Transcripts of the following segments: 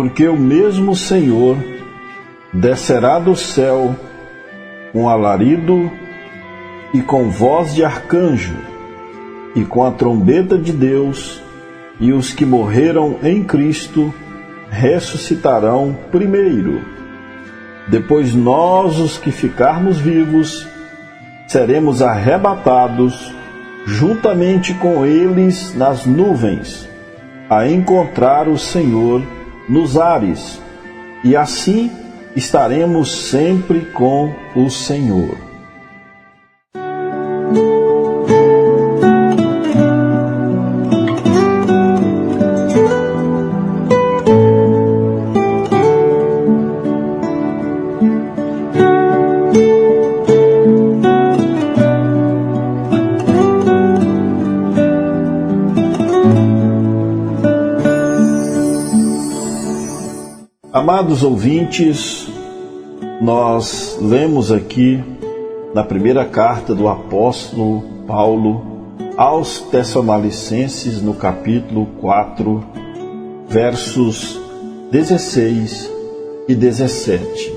Porque o mesmo Senhor descerá do céu com alarido e com voz de arcanjo e com a trombeta de Deus, e os que morreram em Cristo ressuscitarão primeiro. Depois nós, os que ficarmos vivos, seremos arrebatados juntamente com eles nas nuvens, a encontrar o Senhor nos ares, e assim estaremos sempre com o Senhor. Amados ouvintes, nós lemos aqui na primeira carta do apóstolo Paulo aos Tessalonicenses, no capítulo 4, versos 16 e 17.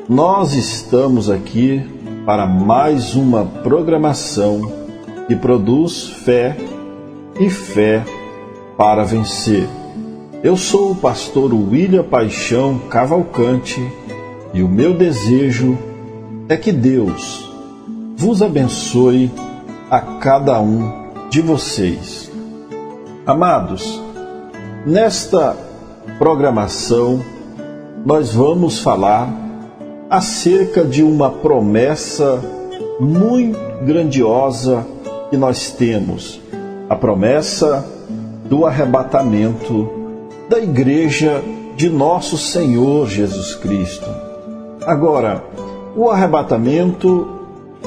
Nós estamos aqui para mais uma programação que produz fé e fé para vencer. Eu sou o pastor William Paixão Cavalcante e o meu desejo é que Deus vos abençoe a cada um de vocês. Amados, nesta programação nós vamos falar acerca de uma promessa muito grandiosa que nós temos, a promessa do arrebatamento da Igreja de Nosso Senhor Jesus Cristo. Agora, o arrebatamento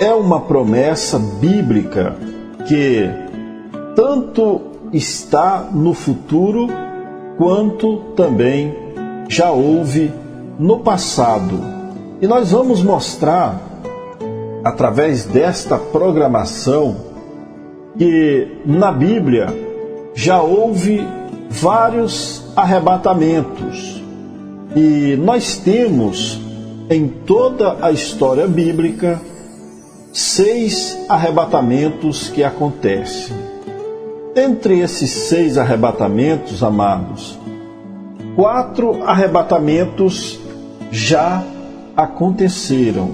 é uma promessa bíblica que tanto está no futuro quanto também já houve no passado. E nós vamos mostrar, através desta programação, que na Bíblia já houve vários arrebatamentos. E nós temos em toda a história bíblica 6 arrebatamentos que acontecem. Entre esses 6 arrebatamentos, amados, 4 arrebatamentos já aconteceram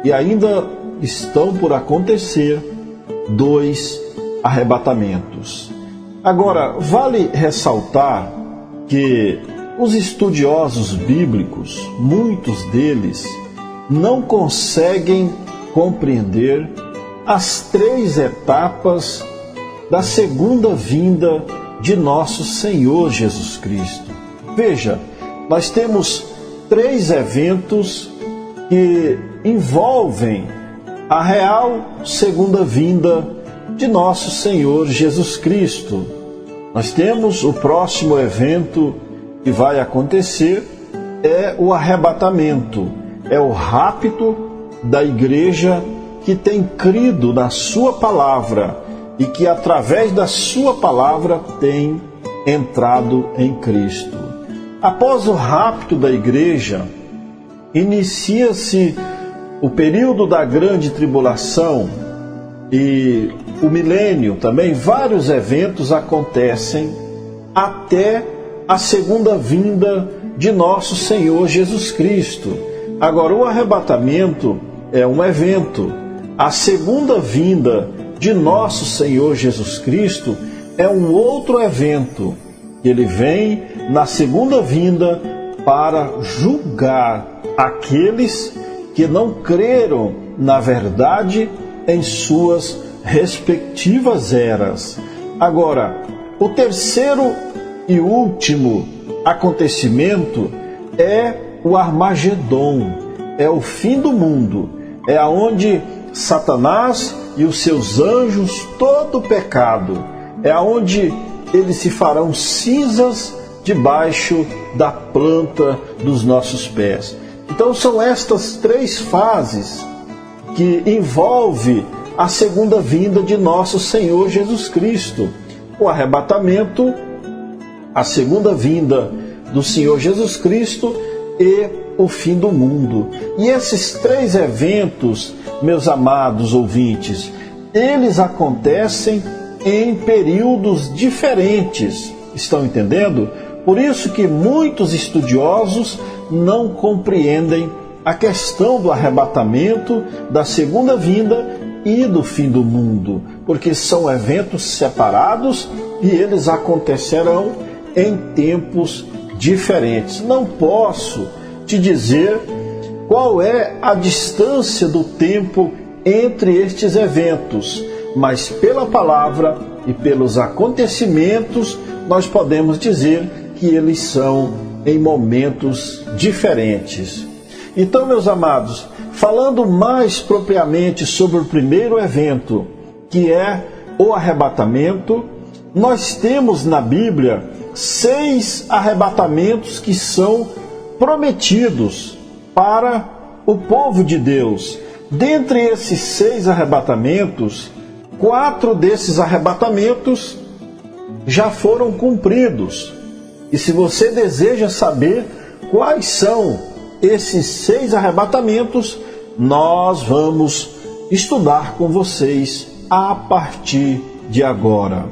e ainda estão por acontecer 2 arrebatamentos. Agora, vale ressaltar que os estudiosos bíblicos, muitos deles, não conseguem compreender as 3 etapas da segunda vinda de nosso Senhor Jesus Cristo. Veja, nós temos 3 eventos que envolvem a real segunda vinda de nosso Senhor Jesus Cristo. Nós temos o próximo evento que vai acontecer, é o arrebatamento, é o rapto da igreja que tem crido na sua palavra e que através da sua palavra tem entrado em Cristo. Após o rapto da igreja, inicia-se o período da grande tribulação e o milênio também. Vários eventos acontecem até a segunda vinda de nosso Senhor Jesus Cristo. Agora, o arrebatamento é um evento. A segunda vinda de nosso Senhor Jesus Cristo é um outro evento. Ele vem na segunda vinda para julgar aqueles que não creram na verdade em suas respectivas eras. Agora, o terceiro e último acontecimento é o Armagedon, é o fim do mundo, é aonde Satanás e os seus anjos, todo o pecado, é aonde eles se farão cinzas debaixo da planta dos nossos pés. Então são estas 3 fases que envolve a segunda vinda de nosso Senhor Jesus Cristo. O arrebatamento, a segunda vinda do Senhor Jesus Cristo e o fim do mundo. E esses três eventos, meus amados ouvintes, eles acontecem em períodos diferentes. Estão entendendo? Por isso que muitos estudiosos não compreendem a questão do arrebatamento, da segunda vinda e do fim do mundo, porque são eventos separados e eles acontecerão em tempos diferentes. Não posso te dizer qual é a distância do tempo entre estes eventos, mas pela palavra e pelos acontecimentos nós podemos dizer que eles são em momentos diferentes. Então, meus amados, falando mais propriamente sobre o primeiro evento, que é o arrebatamento, nós temos na Bíblia 6 arrebatamentos que são prometidos para o povo de Deus. Dentre esses 6 arrebatamentos, 4 desses arrebatamentos já foram cumpridos. E se você deseja saber quais são esses 6 arrebatamentos, nós vamos estudar com vocês a partir de agora.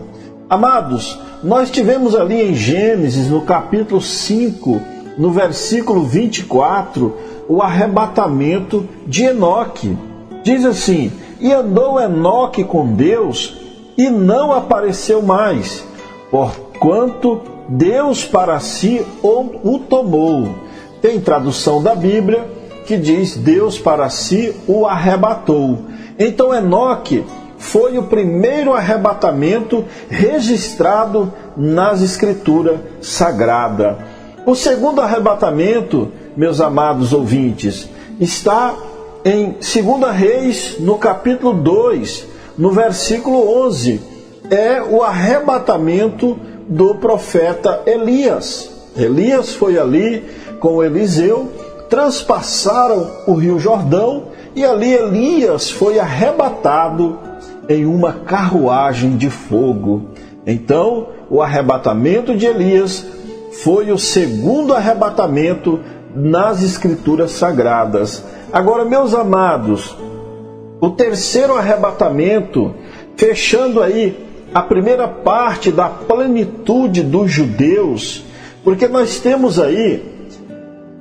Amados, nós tivemos ali em Gênesis, no capítulo 5, no versículo 24, o arrebatamento de Enoque. Diz assim: e andou Enoque com Deus e não apareceu mais, porquanto Deus para si o tomou. Tem tradução da Bíblia que diz Deus para si o arrebatou. Então Enoque foi o primeiro arrebatamento registrado nas Escrituras Sagradas. O segundo arrebatamento, meus amados ouvintes, está em 2 Reis, no capítulo 2, no versículo 11. É o arrebatamento do profeta Elias. Elias foi ali com Eliseu, transpassaram o rio Jordão e ali Elias foi arrebatado em uma carruagem de fogo. Então, o arrebatamento de Elias foi o segundo arrebatamento nas Escrituras Sagradas. Agora, meus amados, o terceiro arrebatamento, fechando aí a primeira parte da plenitude dos judeus, porque nós temos aí,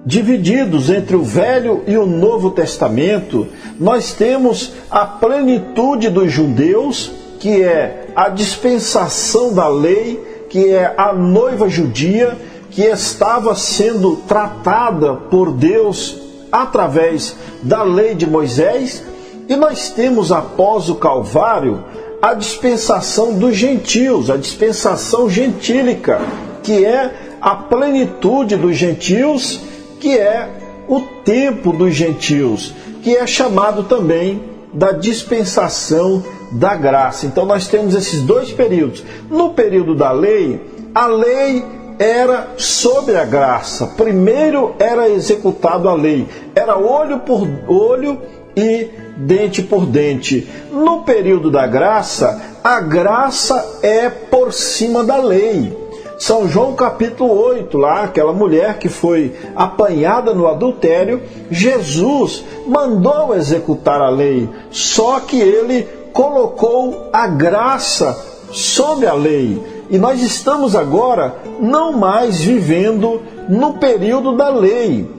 divididos entre o Velho e o Novo Testamento, nós temos a plenitude dos judeus, que é a dispensação da lei, que é a noiva judia, que estava sendo tratada por Deus através da lei de Moisés, e nós temos após o Calvário a dispensação dos gentios, a dispensação gentílica, que é a plenitude dos gentios, que é o tempo dos gentios, que é chamado também da dispensação da graça. Então nós temos esses dois períodos. No período da lei, a lei era sobre a graça. Primeiro era executado a lei, era olho por olho e dente por dente. No período da graça, a graça é por cima da lei. São João capítulo 8, lá, aquela mulher que foi apanhada no adultério, Jesus mandou executar a lei, só que ele colocou a graça sobre a lei. E nós estamos agora não mais vivendo no período da lei.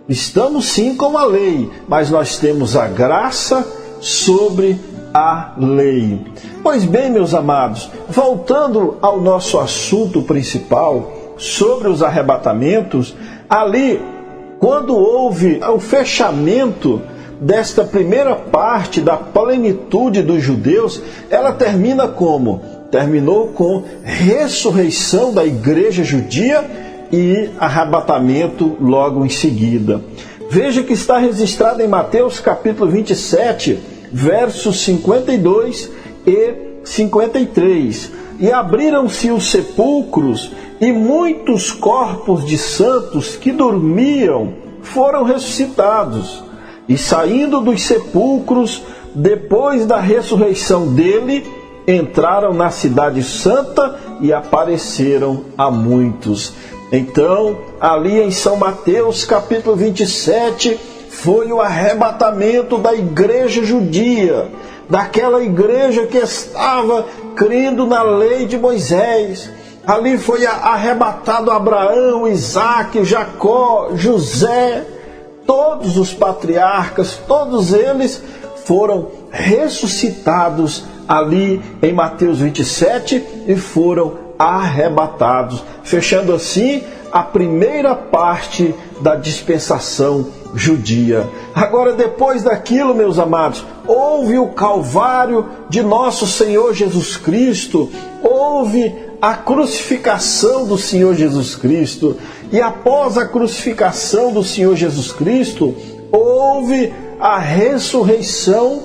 Estamos sim com a lei, mas nós temos a graça sobre a lei. Pois bem, meus amados, voltando ao nosso assunto principal sobre os arrebatamentos, ali, quando houve o fechamento desta primeira parte da plenitude dos judeus, ela termina como? Terminou com ressurreição da igreja judia e arrebatamento logo em seguida. Veja que está registrado em Mateus capítulo 27, versos 52 e 53. E abriram-se os sepulcros, e muitos corpos de santos que dormiam foram ressuscitados. E saindo dos sepulcros, depois da ressurreição dele, entraram na cidade santa e apareceram a muitos. Então, ali em São Mateus, capítulo 27, foi o arrebatamento da igreja judia, daquela igreja que estava crendo na lei de Moisés. Ali foi arrebatado Abraão, Isaque, Jacó, José, todos os patriarcas, todos eles foram ressuscitados ali em Mateus 27 e foram arrebatados, fechando assim a primeira parte da dispensação judia. Agora, depois daquilo, meus amados, houve o Calvário de nosso Senhor Jesus Cristo, houve a crucificação do Senhor Jesus Cristo, e após a crucificação do Senhor Jesus Cristo, houve a ressurreição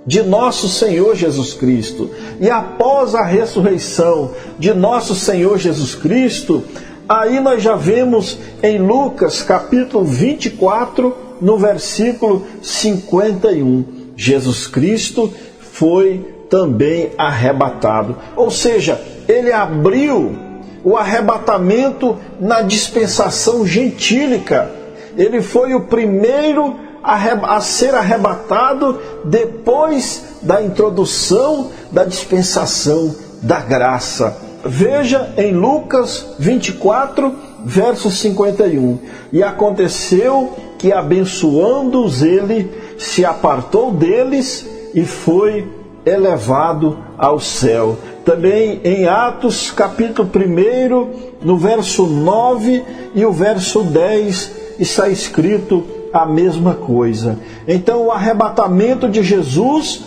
de nosso Senhor Jesus Cristo. E após a ressurreição de nosso Senhor Jesus Cristo, aí nós já vemos em Lucas capítulo 24, no versículo 51, Jesus Cristo foi também arrebatado. Ou seja, ele abriu o arrebatamento na dispensação gentílica. Ele foi o primeiro a ser arrebatado depois da introdução da dispensação da graça. Veja em Lucas 24, verso 51. E aconteceu que, abençoando-os, ele se apartou deles e foi elevado ao céu. Também em Atos capítulo 1, no verso 9 e o verso 10, está escrito a mesma coisa. Então, o arrebatamento de Jesus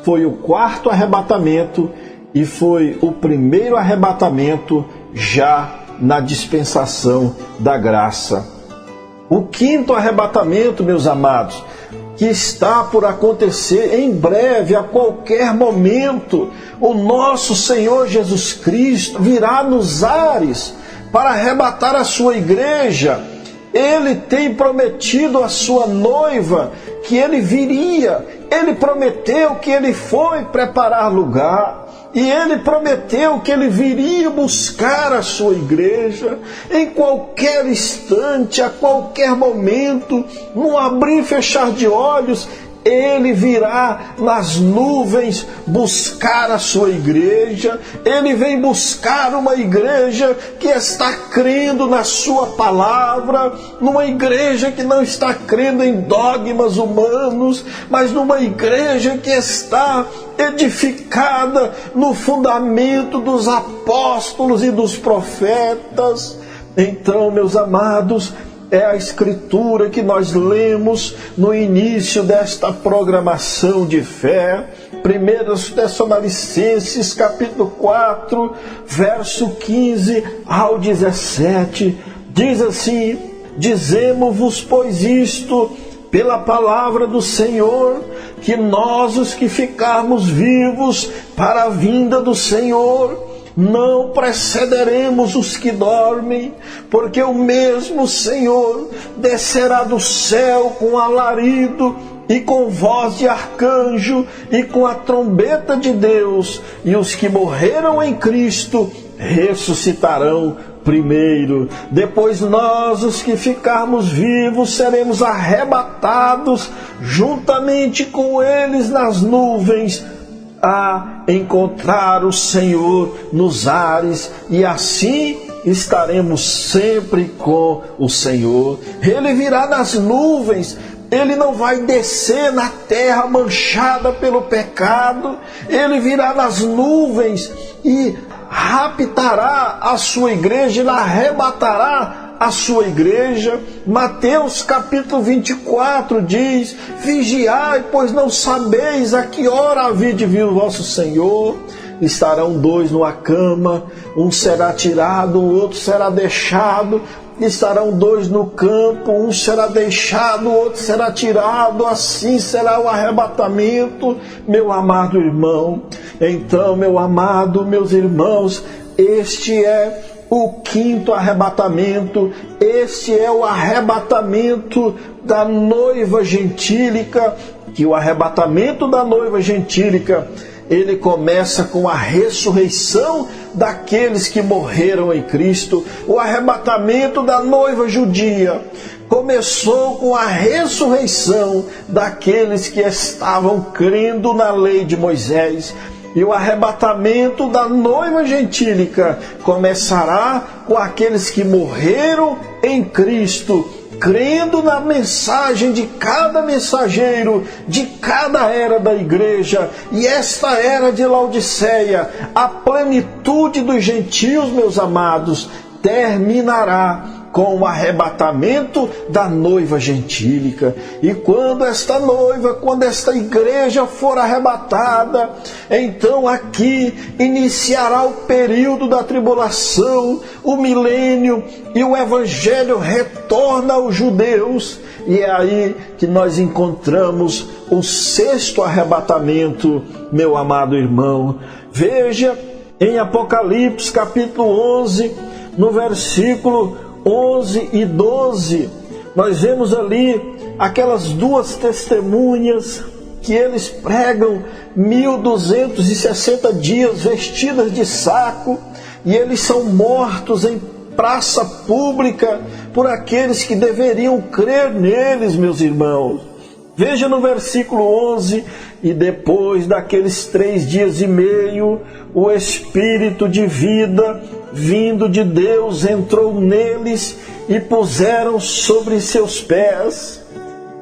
foi o quarto arrebatamento e foi o primeiro arrebatamento já na dispensação da graça. O quinto arrebatamento, meus amados, que está por acontecer em breve, a qualquer momento, o nosso Senhor Jesus Cristo virá nos ares para arrebatar a sua igreja. Ele tem prometido à sua noiva que ele viria. Ele prometeu que ele foi preparar lugar. E ele prometeu que ele viria buscar a sua igreja em qualquer instante, a qualquer momento, num abrir e fechar de olhos. Ele virá nas nuvens buscar a sua igreja. Ele vem buscar uma igreja que está crendo na sua palavra, numa igreja que não está crendo em dogmas humanos, mas numa igreja que está edificada no fundamento dos apóstolos e dos profetas. Então, meus amados, é a escritura que nós lemos no início desta programação de fé. 1 Tessalonicenses capítulo 4, verso 15 ao 17. Diz assim: dizemos-vos, pois, isto pela palavra do Senhor, que nós, os que ficarmos vivos para a vinda do Senhor, não precederemos os que dormem, porque o mesmo Senhor descerá do céu com alarido e com voz de arcanjo e com a trombeta de Deus, e os que morreram em Cristo ressuscitarão primeiro. Depois nós, os que ficarmos vivos, seremos arrebatados juntamente com eles nas nuvens, a encontrar o Senhor nos ares, e assim estaremos sempre com o Senhor. Ele virá nas nuvens. Ele não vai descer na terra manchada pelo pecado. Ele virá nas nuvens e raptará a sua igreja, ele arrebatará a sua igreja. Mateus capítulo 24 diz: vigiai, pois não sabeis a que hora havia de vir o vosso Senhor. Estarão dois numa cama, um será tirado, o outro será deixado. Estarão dois no campo, um será deixado, o outro será tirado. Assim será o arrebatamento, meu amado irmão. Então, meu amado, meus irmãos, este é o quinto arrebatamento. Este é o arrebatamento da noiva gentílica, que o arrebatamento da noiva gentílica ele começa com a ressurreição daqueles que morreram em Cristo. O arrebatamento da noiva judia começou com a ressurreição daqueles que estavam crendo na lei de Moisés. E o arrebatamento da noiva gentílica começará com aqueles que morreram em Cristo, crendo na mensagem de cada mensageiro, de cada era da igreja. E esta era de Laodiceia, a plenitude dos gentios, meus amados, terminará com o arrebatamento da noiva gentílica. E quando esta noiva, quando esta igreja for arrebatada, então aqui iniciará o período da tribulação, o milênio, e o evangelho retorna aos judeus. E é aí que nós encontramos o sexto arrebatamento, meu amado irmão. Veja em Apocalipse capítulo 11, no versículo 11 e 12, nós vemos ali aquelas duas testemunhas que eles pregam 1260 dias vestidas de saco, e eles são mortos em praça pública por aqueles que deveriam crer neles, meus irmãos. Veja no versículo 11: e depois daqueles 3 dias e meio, o Espírito de vida vindo de Deus entrou neles, e puseram sobre seus pés,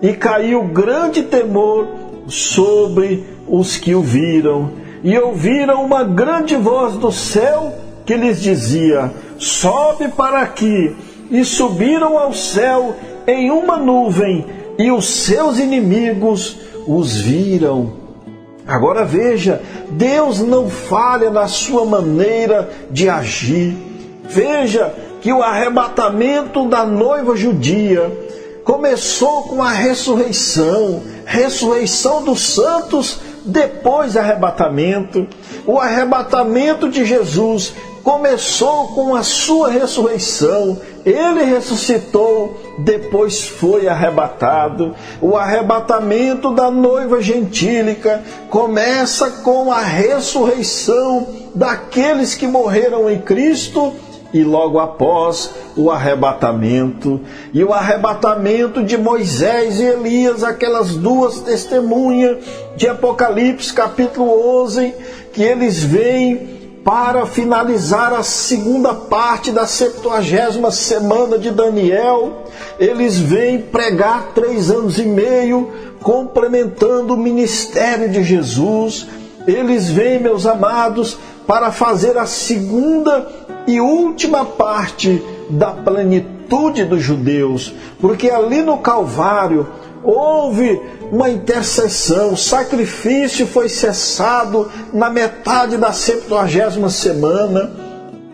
e caiu grande temor sobre os que o viram, e ouviram uma grande voz do céu que lhes dizia: sobe para aqui. E subiram ao céu em uma nuvem, e os seus inimigos os viram. Agora veja, Deus não falha na sua maneira de agir. Veja que o arrebatamento da noiva judia começou com a ressurreição dos santos depois do arrebatamento. O arrebatamento de Jesus começou com a sua ressurreição. Ele ressuscitou, depois foi arrebatado. O arrebatamento da noiva gentílica começa com a ressurreição daqueles que morreram em Cristo, e logo após o arrebatamento. E o arrebatamento de Moisés e Elias, aquelas duas testemunhas de Apocalipse capítulo 11, que eles vêm para finalizar a segunda parte da 70ª semana de Daniel. Eles vêm pregar 3 anos e meio, complementando o ministério de Jesus. Eles vêm, meus amados, para fazer a segunda e última parte da plenitude dos judeus, porque ali no Calvário houve uma intercessão, o sacrifício foi cessado na metade da 70ª semana,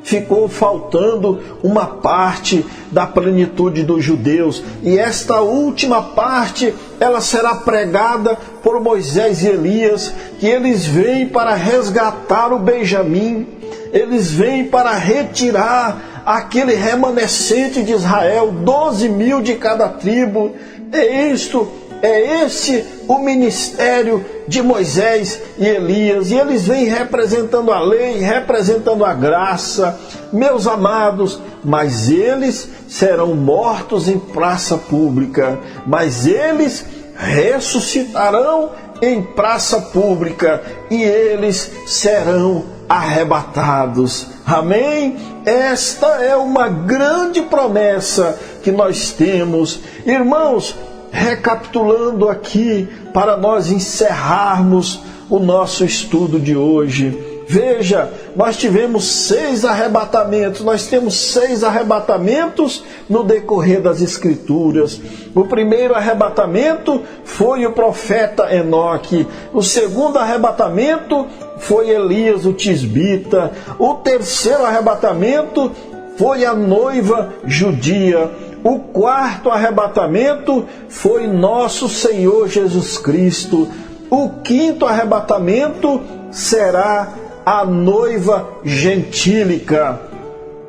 ficou faltando uma parte da plenitude dos judeus, e esta última parte, ela será pregada por Moisés e Elias, que eles vêm para resgatar o Benjamim, eles vêm para retirar aquele remanescente de Israel, 12.000 de cada tribo. É esse o ministério de Moisés e Elias, e eles vêm representando a lei, representando a graça, meus amados, mas eles serão mortos em praça pública, mas eles ressuscitarão em praça pública, e eles serão arrebatados. Amém? Esta é uma grande promessa que nós temos. Irmãos, recapitulando aqui, para nós encerrarmos o nosso estudo de hoje. Veja, nós tivemos 6 arrebatamentos, nós temos 6 arrebatamentos no decorrer das Escrituras. O primeiro arrebatamento foi o profeta Enoque, o segundo arrebatamento foi Elias o tisbita, o terceiro arrebatamento foi a noiva judia, o quarto arrebatamento foi nosso Senhor Jesus Cristo, o quinto arrebatamento será a noiva gentílica.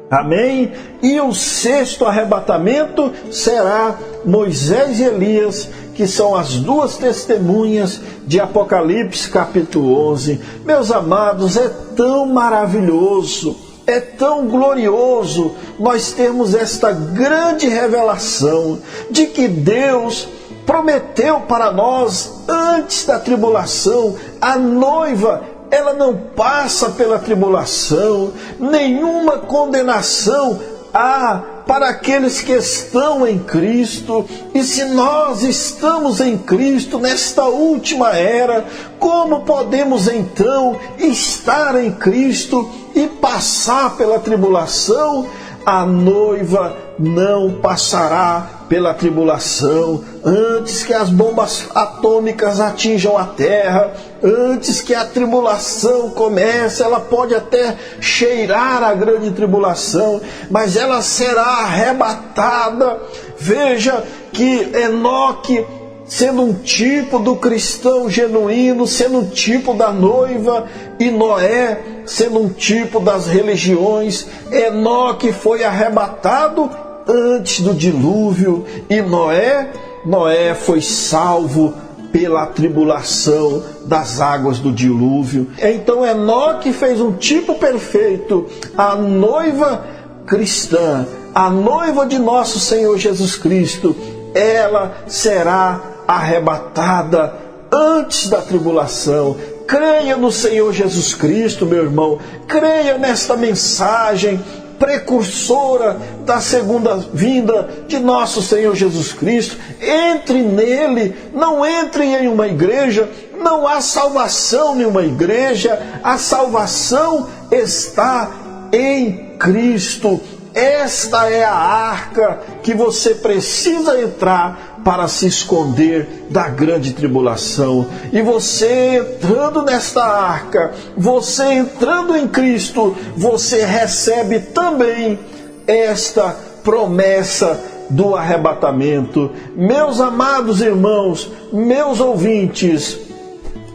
Amém? E o sexto arrebatamento será Moisés e Elias, que são as duas testemunhas de Apocalipse capítulo 11. Meus amados, é tão maravilhoso, é tão glorioso nós termos esta grande revelação de que Deus prometeu para nós antes da tribulação. A noiva, ela não passa pela tribulação, nenhuma condenação há para aqueles que estão em Cristo. E se nós estamos em Cristo nesta última era, como podemos então estar em Cristo e passar pela tribulação? A noiva não passará pela tribulação antes que as bombas atômicas atinjam a terra, antes que a tribulação comece. Ela pode até cheirar a grande tribulação, mas ela será arrebatada. Veja que Enoque, sendo um tipo do cristão genuíno, sendo um tipo da noiva, e Noé, sendo um tipo das religiões, Enoque foi arrebatado antes do dilúvio, e Noé foi salvo pela tribulação das águas do dilúvio. Então Enoque fez um tipo perfeito. A noiva cristã, a noiva de nosso Senhor Jesus Cristo, ela será arrebatada antes da tribulação. Creia no Senhor Jesus Cristo, meu irmão. Creia nesta mensagem precursora da segunda vinda de nosso Senhor Jesus Cristo. Entre nele, não entre em uma igreja. Não há salvação em uma igreja. A salvação está em Cristo. Esta é a arca que você precisa entrar para se esconder da grande tribulação. E você entrando nesta arca, você entrando em Cristo, você recebe também esta promessa do arrebatamento. Meus amados irmãos, meus ouvintes,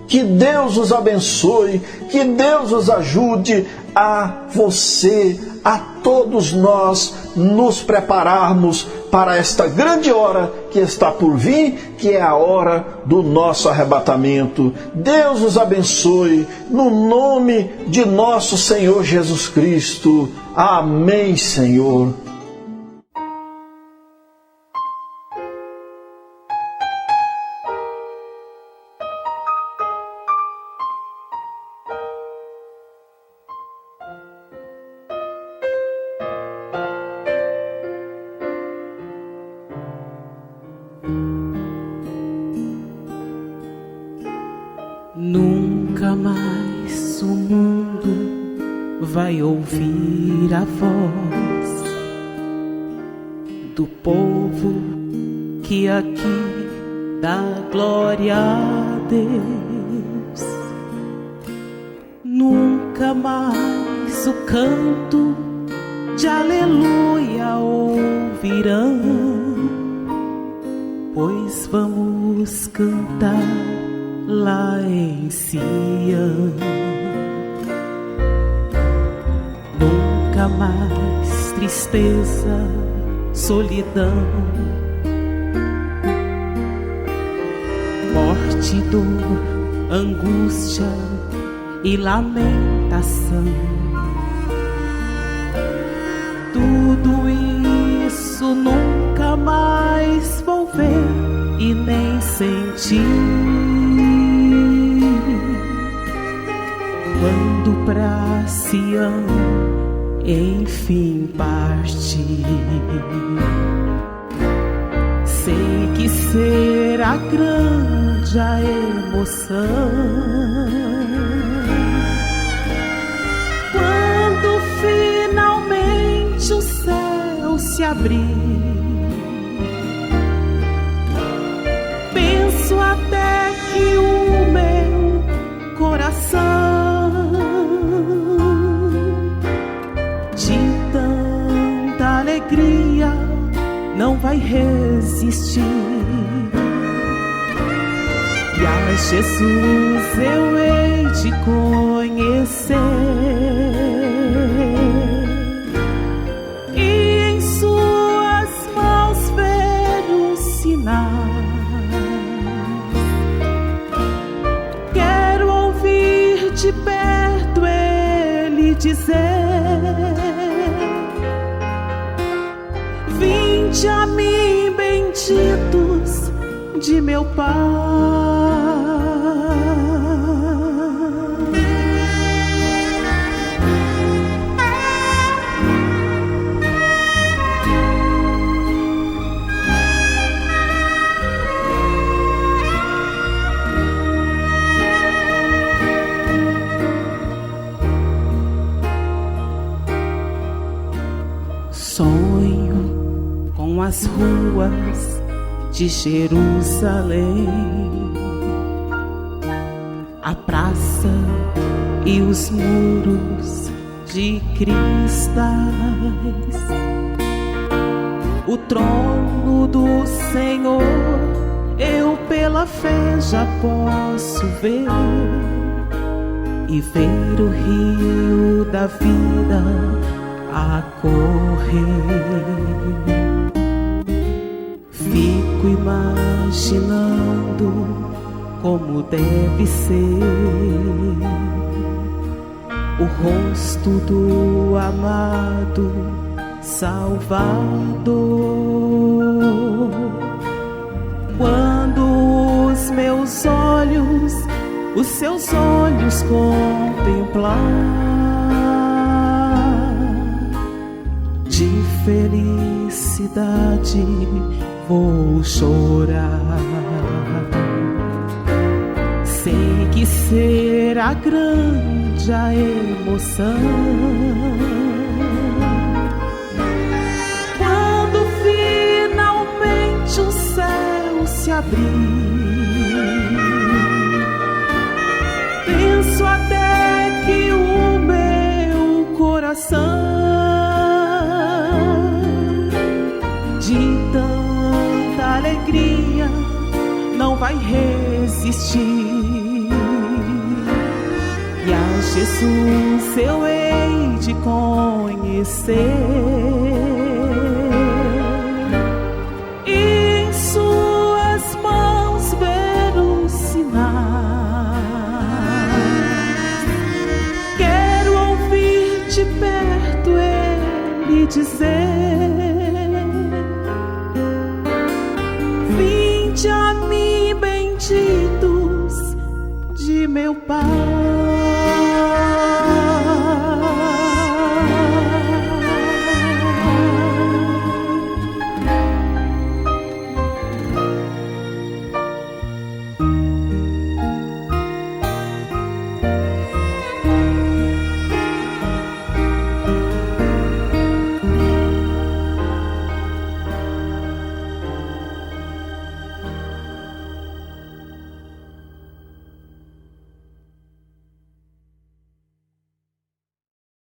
que Deus os abençoe, que Deus os ajude a você, a todos nós, nos prepararmos para esta grande hora que está por vir, que é a hora do nosso arrebatamento. Deus os abençoe, no nome de nosso Senhor Jesus Cristo. Amém, Senhor. Nunca mais o mundo vai ouvir a voz do povo que aqui dá glória a Deus. Nunca mais o canto de aleluia ouvirão, pois vamos cantar lá em Sião. Nunca mais tristeza, solidão, morte, dor, angústia e lamentação. Tudo isso nunca mais vou ver e nem sentir. Quando pra Sião enfim partir, sei que será grande a emoção quando finalmente o céu se abrir. Penso até que o meu coração não vai resistir. E a Jesus eu hei de conhecer, e em suas mãos ver o sinal de perto Ele dizer: vinde a mim, benditos de meu Pai. Sonho com as ruas de Jerusalém, a praça e os muros de cristais, o trono do Senhor eu pela fé já posso ver, e ver o rio da vida a correr. Fico imaginando como deve ser o rosto do amado Salvador, quando os meus olhos, os seus olhos contemplar. De felicidade vou chorar. Sei que será grande a emoção quando finalmente o céu se abrir. Penso até que o meu coração de tanta alegria não vai resistir, e a Jesus eu hei de conhecer, e em suas mãos ver os sinais. Quero ouvir de perto Ele dizer: vinde a mim, benditos de meu Pai.